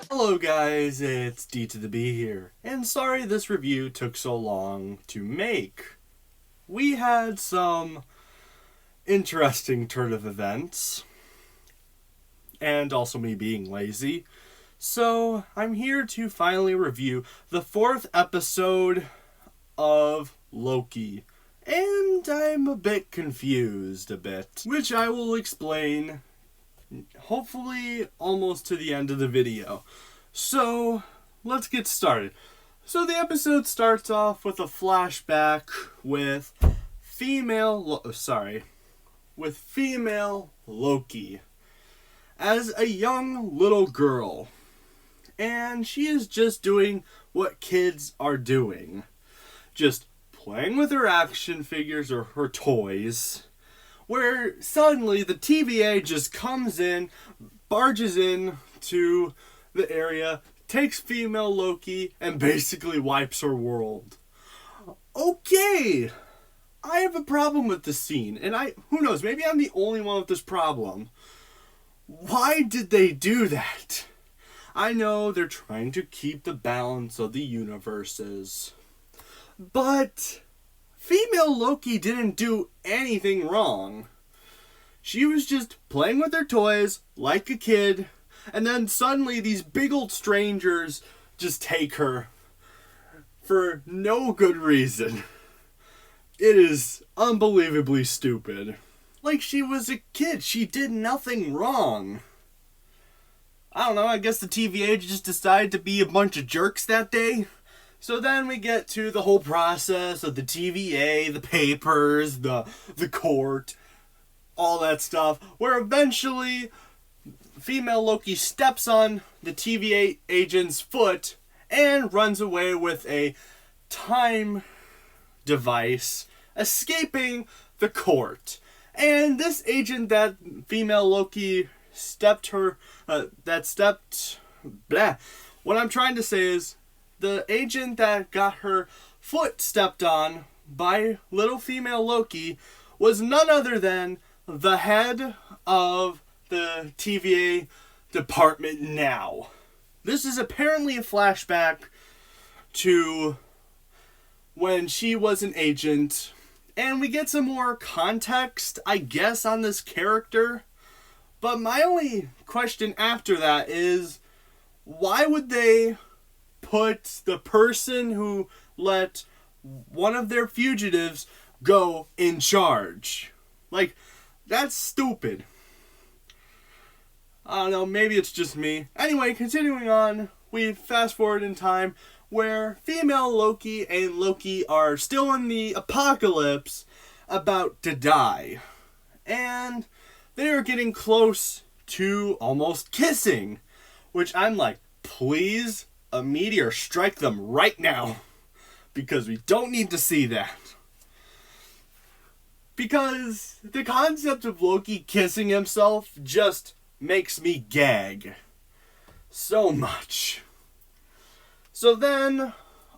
Hello guys, it's D to the B here, and sorry this review took so long to make. We had some interesting turn of events, and also me being lazy, so I'm here to finally review the 4th episode of Loki, and I'm a bit confused which I will explain hopefully almost to the end of the video. So, let's get started. So the episode starts off with a flashback with female Loki as a young little girl. And she is just doing what kids are doing. Just playing with her action figures or her toys. Where suddenly the TVA just comes in, barges in to the area, takes female Loki, and basically wipes her world. Okay, I have a problem with this scene, and who knows, maybe I'm the only one with this problem. Why did they do that? I know they're trying to keep the balance of the universes, but female Loki didn't do anything wrong. She was just playing with her toys like a kid, and then suddenly these big old strangers just take her for no good reason. It is unbelievably stupid. Like she was a kid. She did nothing wrong. I don't know, I guess the TVA just decided to be a bunch of jerks that day. So then we get to the whole process of the TVA, the papers, the court, all that stuff, where eventually female Loki steps on the TVA agent's foot and runs away with a time device, escaping the court. And this agent that female Loki what I'm trying to say is, the agent that got her foot stepped on by little female Loki was none other than the head of the TVA department now. This is apparently a flashback to when she was an agent, and we get some more context, I guess, on this character. But my only question after that is, why would they put the person who let one of their fugitives go in charge? Like, that's stupid. I don't know, maybe it's just me. Anyway, continuing on, we fast forward in time where female Loki and Loki are still in the apocalypse, about to die. And they are getting close to almost kissing, which I'm like, please, a meteor strike them right now, because we don't need to see that. Because the concept of Loki kissing himself just makes me gag so much. So then,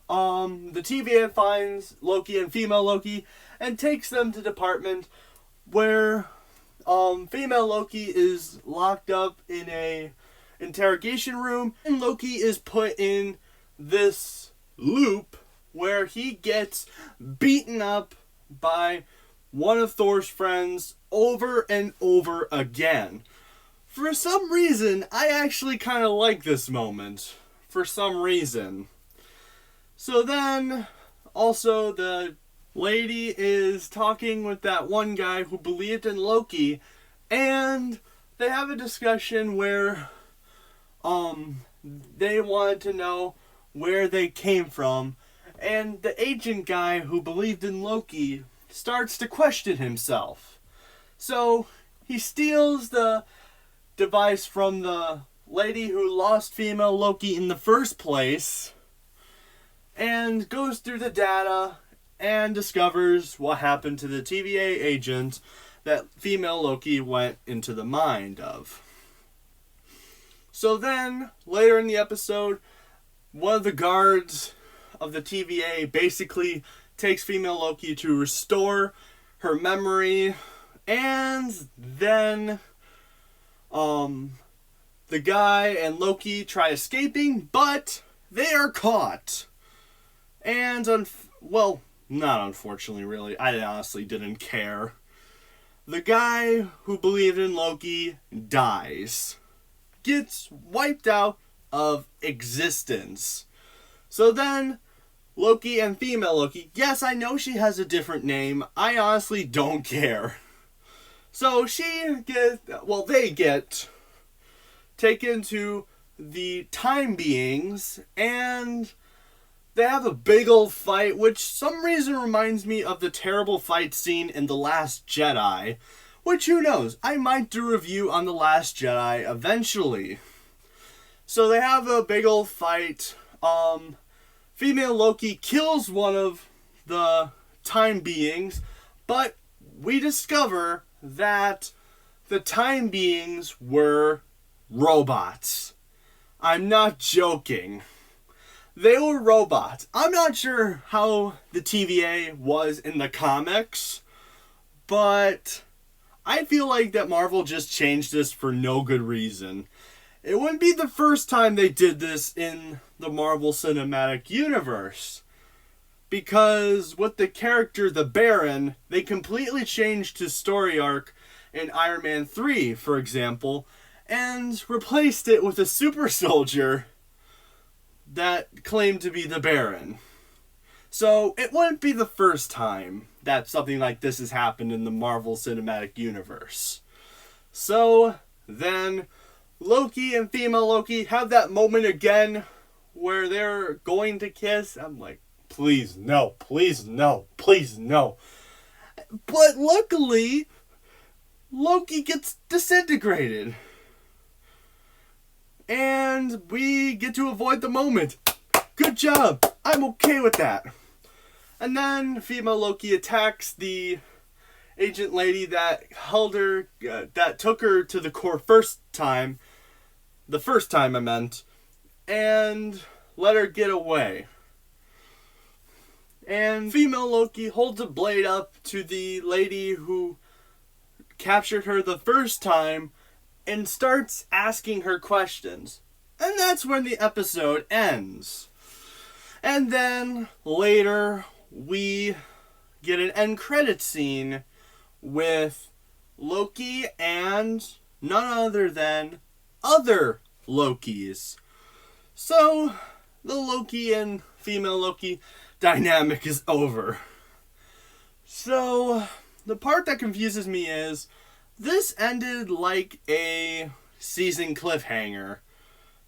the TVA finds Loki and female Loki and takes them to the department where female Loki is locked up in a interrogation room, and Loki is put in this loop where he gets beaten up by one of Thor's friends over and over again. For some reason, I actually kind of like this moment. For some reason. So then, also the lady is talking with that one guy who believed in Loki, and they have a discussion where they wanted to know where they came from, and the agent guy who believed in Loki starts to question himself. So he steals the device from the lady who lost female Loki in the first place and goes through the data and discovers what happened to the TVA agent that female Loki went into the mind of. So then, later in the episode, one of the guards of the TVA basically takes female Loki to restore her memory And then the guy and Loki try escaping, but they are caught. And, well, not unfortunately, really. I honestly didn't care. The guy who believed in Loki dies. Gets wiped out of existence. So then, Loki and female Loki, yes, I know she has a different name. I honestly don't care. So they get taken to the time beings, and they have a big old fight, which some reason reminds me of the terrible fight scene in The Last Jedi, which who knows, I might do a review on The Last Jedi eventually. So they have a big old fight. Female Loki kills one of the time beings, but we discover that the time beings were robots. I'm not joking. They were robots. I'm not sure how the TVA was in the comics, but I feel like that Marvel just changed this for no good reason. It wouldn't be the first time they did this in the Marvel Cinematic Universe, because with the character the Baron, they completely changed his story arc in Iron Man 3, for example, and replaced it with a super soldier that claimed to be the Baron. So it wouldn't be the first time that something like this has happened in the Marvel Cinematic Universe. So then Loki and female Loki have that moment again where they're going to kiss. I'm like, please no, please no, please no. But luckily, Loki gets disintegrated. And we get to avoid the moment. Good job. I'm okay with that. And then female Loki attacks the agent lady that held her, that took her to the core first time, and let her get away. And female Loki holds a blade up to the lady who captured her the first time and starts asking her questions. And that's when the episode ends. And then later we get an end credit scene with Loki and none other than other Lokis. So the Loki and female Loki dynamic is over. So the part that confuses me is this ended like a season cliffhanger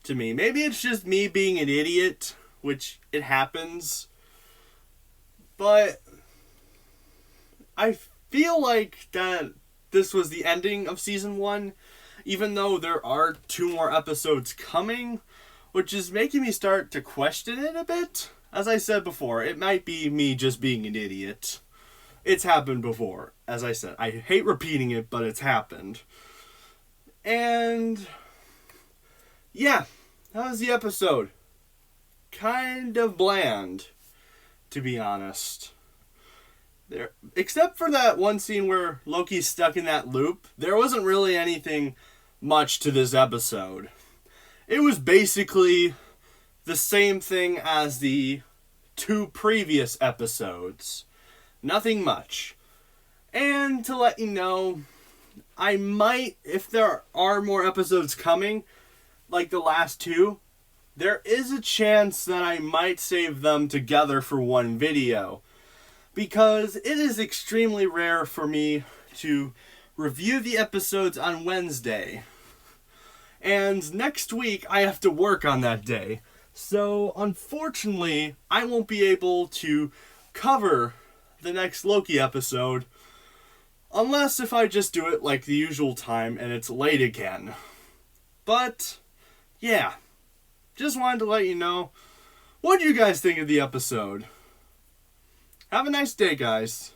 to me. Maybe it's just me being an idiot, which it happens. But I feel like that this was the ending of season 1, even though there are 2 more episodes coming, which is making me start to question it a bit. As I said before, it might be me just being an idiot. It's happened before. As I said, I hate repeating it, but it's happened. And yeah, that was the episode. Kind of bland, to be honest. There, except for that one scene where Loki's stuck in that loop, there wasn't really anything much to this episode. It was basically the same thing as the 2 previous episodes. Nothing much. And to let you know, I might, if there are more episodes coming, like the last 2, there is a chance that I might save them together for one video. Because it is extremely rare for me to review the episodes on Wednesday. And next week, I have to work on that day. So, unfortunately, I won't be able to cover the next Loki episode. Unless if I just do it like the usual time and it's late again. But, yeah. Just wanted to let you know. What do you guys think of the episode? Have a nice day, guys.